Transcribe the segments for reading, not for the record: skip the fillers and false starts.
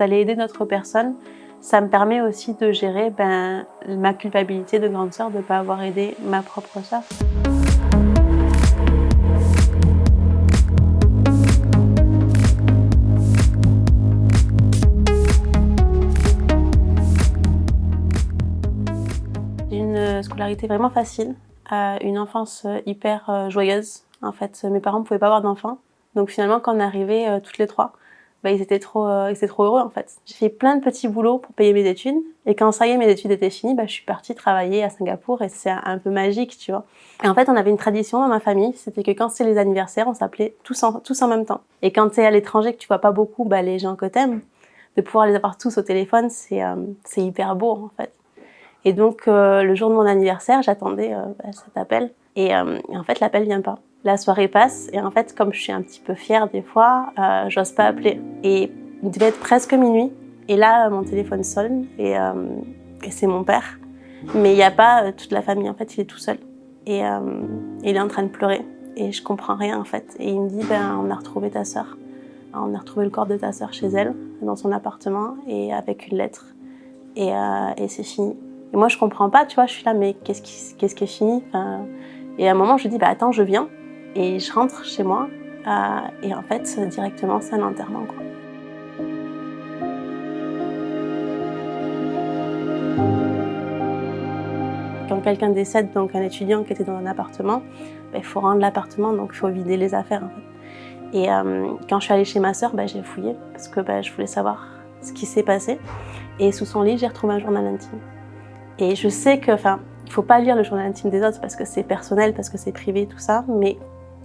D'aller aider d'autres personnes, ça me permet aussi de gérer ma culpabilité de grande sœur de ne pas avoir aidé ma propre sœur. J'ai une scolarité vraiment facile, une enfance hyper joyeuse. En fait, mes parents ne pouvaient pas avoir d'enfants, donc finalement quand on arrivait toutes les trois, ils étaient trop heureux en fait. J'ai fait plein de petits boulots pour payer mes études, et quand ça y est, mes études étaient finies, je suis partie travailler à Singapour, et c'est un peu magique, tu vois. Et en fait, on avait une tradition dans ma famille, c'était que quand c'est les anniversaires, on s'appelait tous en même temps. Et quand t'es à l'étranger, que tu vois pas beaucoup les gens que t'aimes, de pouvoir les avoir tous au téléphone, c'est hyper beau en fait. Et donc le jour de mon anniversaire, j'attendais cet appel, et en fait l'appel vient pas. La soirée passe, et en fait, comme je suis un petit peu fière des fois, j'ose pas appeler. Et il devait être presque minuit, et là, mon téléphone sonne, et c'est mon père. Mais il n'y a pas toute la famille, en fait, il est tout seul. Et il est en train de pleurer, et je comprends rien, en fait. Et il me dit, on a retrouvé ta sœur. On a retrouvé le corps de ta sœur chez elle, dans son appartement, et avec une lettre. Et c'est fini. Et moi, je comprends pas, tu vois, je suis là, mais qu'est-ce qui est fini ? Et à un moment, je dis, attends, je viens. Et je rentre chez moi, et en fait, directement, c'est un enterrement, quoi. Quand quelqu'un décède, donc un étudiant qui était dans un appartement, il faut rendre l'appartement, donc il faut vider les affaires, en fait. Et quand je suis allée chez ma sœur, j'ai fouillé, parce que je voulais savoir ce qui s'est passé. Et sous son lit, j'ai retrouvé un journal intime. Et je sais que, il faut pas lire le journal intime des autres, parce que c'est personnel, parce que c'est privé, tout ça, mais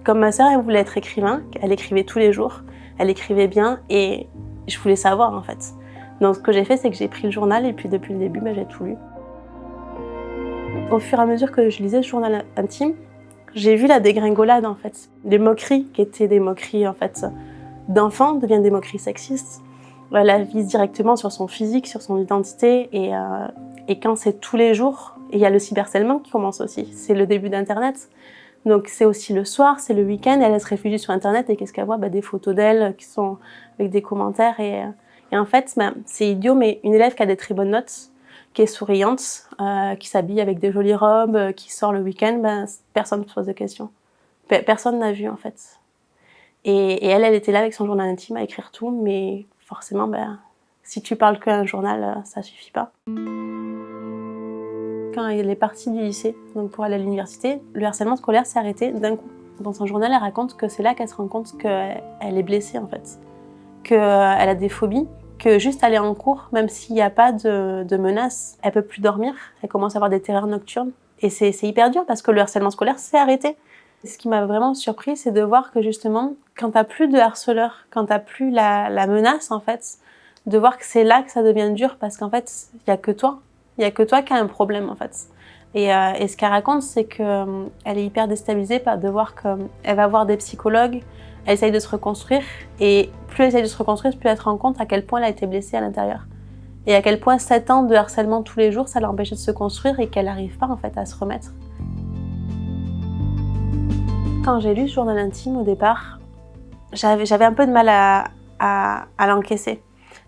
comme ma sœur, elle voulait être écrivain, elle écrivait tous les jours, elle écrivait bien, et je voulais savoir en fait. Donc ce que j'ai fait, c'est que j'ai pris le journal, et puis depuis le début, j'ai tout lu. Au fur et à mesure que je lisais ce journal intime, j'ai vu la dégringolade en fait. Les moqueries qui étaient des moqueries en fait d'enfants deviennent des moqueries sexistes. Elle vise directement sur son physique, sur son identité, et quand c'est tous les jours, il y a le cyberharcèlement qui commence aussi. C'est le début d'Internet. Donc c'est aussi le soir, c'est le week-end, elle se réfugie sur Internet, et qu'est-ce qu'elle voit ? Des photos d'elle qui sont avec des commentaires, et en fait, c'est idiot, mais une élève qui a des très bonnes notes, qui est souriante, qui s'habille avec des jolies robes, qui sort le week-end, personne ne se pose de questions. Personne n'a vu en fait. Et elle était là avec son journal intime à écrire tout, mais forcément, si tu parles qu'un journal, ça suffit pas. Quand elle est partie du lycée, donc pour aller à l'université, le harcèlement scolaire s'est arrêté d'un coup. Dans son journal, elle raconte que c'est là qu'elle se rend compte qu'elle est blessée en fait, qu'elle a des phobies, que juste aller en cours, même s'il n'y a pas de menace, elle peut plus dormir, elle commence à avoir des terreurs nocturnes. Et c'est hyper dur parce que le harcèlement scolaire s'est arrêté. Ce qui m'a vraiment surpris, c'est de voir que justement, quand t'as plus de harceleur, quand t'as plus la menace en fait, de voir que c'est là que ça devient dur, parce qu'en fait, il n'y a que toi. Il n'y a que toi qui as un problème en fait. Et ce qu'elle raconte, c'est qu'elle est hyper déstabilisée de voir qu'elle va voir des psychologues, elle essaye de se reconstruire, et plus elle essaye de se reconstruire, plus elle se rend compte à quel point elle a été blessée à l'intérieur. Et à quel point 7 ans de harcèlement tous les jours, ça l'a empêchée de se construire, et qu'elle n'arrive pas en fait à se remettre. Quand j'ai lu ce journal intime au départ, j'avais un peu de mal à l'encaisser.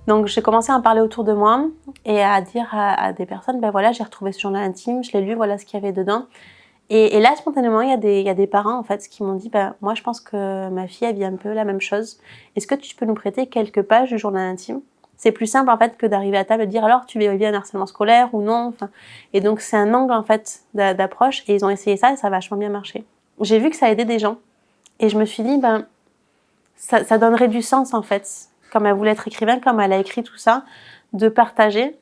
Donc j'ai commencé à en parler autour de moi et à dire à des personnes, voilà, j'ai retrouvé ce journal intime, je l'ai lu, voilà ce qu'il y avait dedans. Et là, spontanément, il y a des parents en fait qui m'ont dit, moi je pense que ma fille, elle vit un peu la même chose. Est-ce que tu peux nous prêter quelques pages du journal intime ? C'est plus simple en fait que d'arriver à table et de dire, alors tu vis un harcèlement scolaire ou non. Et donc c'est un angle en fait d'approche, et ils ont essayé ça, et ça a vachement bien marché. J'ai vu que ça aidait des gens, et je me suis dit, ça donnerait du sens en fait, comme elle voulait être écrivain, comme elle a écrit tout ça, de partager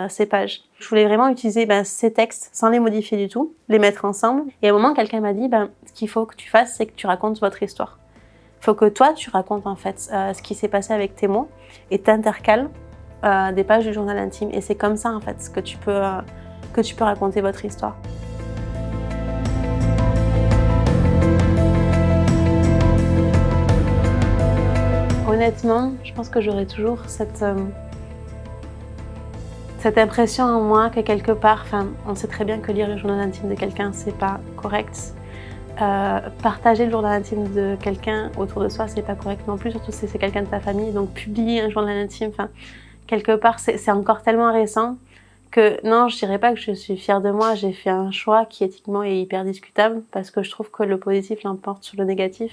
ces pages. Je voulais vraiment utiliser ces textes sans les modifier du tout, les mettre ensemble. Et à un moment, quelqu'un m'a dit, ce qu'il faut que tu fasses, c'est que tu racontes votre histoire. Il faut que toi, tu racontes en fait ce qui s'est passé avec tes mots, et t'intercales des pages du journal intime. Et c'est comme ça en fait que tu peux raconter votre histoire. Honnêtement, je pense que j'aurai toujours cette impression en moi que quelque part, on sait très bien que lire le journal intime de quelqu'un, c'est pas correct. Partager le journal intime de quelqu'un autour de soi, c'est pas correct non plus, surtout si c'est quelqu'un de ta famille. Donc publier un journal intime, enfin, quelque part, c'est encore tellement récent que non, je dirais pas que je suis fière de moi. J'ai fait un choix qui éthiquement est hyper discutable parce que je trouve que le positif l'emporte sur le négatif.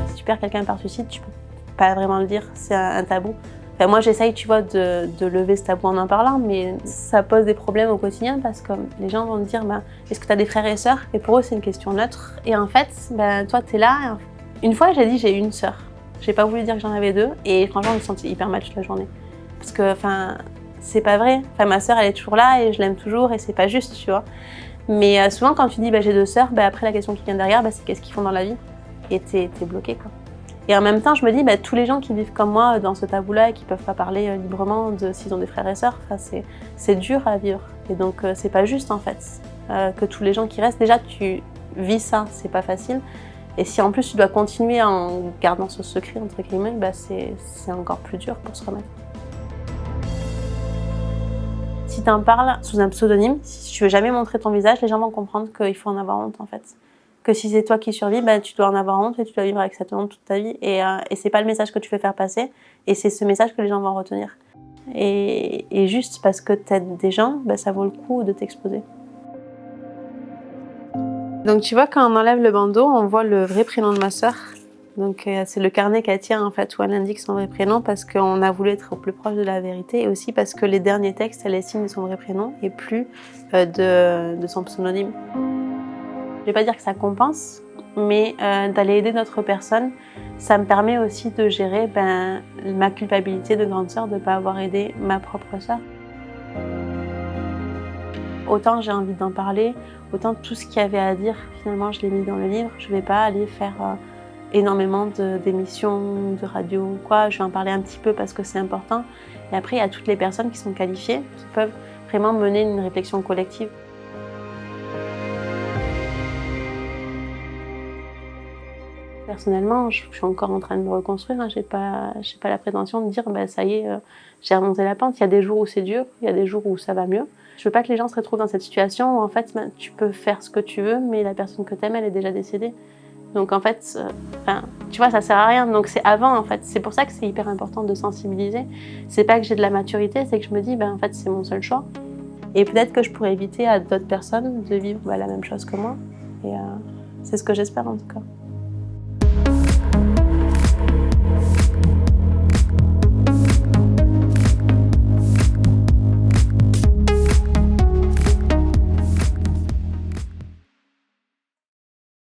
Si tu perds quelqu'un par suicide, tu peux pas vraiment le dire, c'est un tabou. Enfin, moi, j'essaye, tu vois, de lever ce tabou en parlant, mais ça pose des problèmes au quotidien parce que les gens vont te dire est-ce que tu as des frères et sœurs? Et pour eux, c'est une question neutre. Et en fait, toi, tu es là. Une fois, j'ai dit j'ai une sœur. J'ai pas voulu dire que j'en avais deux. Et franchement, je me sentais hyper mal toute la journée. Parce que, c'est pas vrai. Ma sœur, elle est toujours là et je l'aime toujours et c'est pas juste, tu vois. Mais souvent, quand tu dis j'ai deux sœurs, après, la question qui vient derrière, c'est qu'est-ce qu'ils font dans la vie? Et t'es bloqué, quoi. Et en même temps, je me dis, tous les gens qui vivent comme moi dans ce tabou-là et qui peuvent pas parler librement de s'ils ont des frères et sœurs, c'est dur à vivre. Et donc, c'est pas juste en fait que tous les gens qui restent, déjà tu vis ça, c'est pas facile. Et si en plus tu dois continuer en gardant ce secret, entre guillemets, c'est encore plus dur pour se remettre. Si tu en parles sous un pseudonyme, si tu veux jamais montrer ton visage, les gens vont comprendre qu'il faut en avoir honte en fait. Que si c'est toi qui survis, tu dois en avoir honte et tu dois vivre avec cette honte toute ta vie. Et c'est pas le message que tu veux faire passer, et c'est ce message que les gens vont retenir. Et juste parce que t'aides des gens, ça vaut le coup de t'exposer. Donc tu vois, quand on enlève le bandeau, on voit le vrai prénom de ma sœur. Donc c'est le carnet qu'elle tient en fait, où elle indique son vrai prénom parce qu'on a voulu être au plus proche de la vérité, et aussi parce que les derniers textes, elle signe son vrai prénom et plus de son pseudonyme. Je vais pas dire que ça compense, mais d'aller aider d'autres personnes, ça me permet aussi de gérer ma culpabilité de grande sœur de ne pas avoir aidé ma propre sœur. Autant j'ai envie d'en parler, autant tout ce qu'il y avait à dire, finalement, je l'ai mis dans le livre. Je vais pas aller faire énormément d'émissions de radio ou quoi. Je vais en parler un petit peu parce que c'est important. Et après, il y a toutes les personnes qui sont qualifiées, qui peuvent vraiment mener une réflexion collective. Personnellement, je suis encore en train de me reconstruire. J'ai pas la prétention de dire ça y est, j'ai remonté la pente. Il y a des jours où c'est dur, il y a des jours où ça va mieux. Je veux pas que les gens se retrouvent dans cette situation où en fait tu peux faire ce que tu veux, mais la personne que t'aimes, elle est déjà décédée. Donc en fait, tu vois, ça sert à rien. Donc c'est avant en fait. C'est pour ça que c'est hyper important de sensibiliser. C'est pas que j'ai de la maturité, c'est que je me dis en fait c'est mon seul choix. Et peut-être que je pourrais éviter à d'autres personnes de vivre la même chose que moi. Et c'est ce que j'espère en tout cas.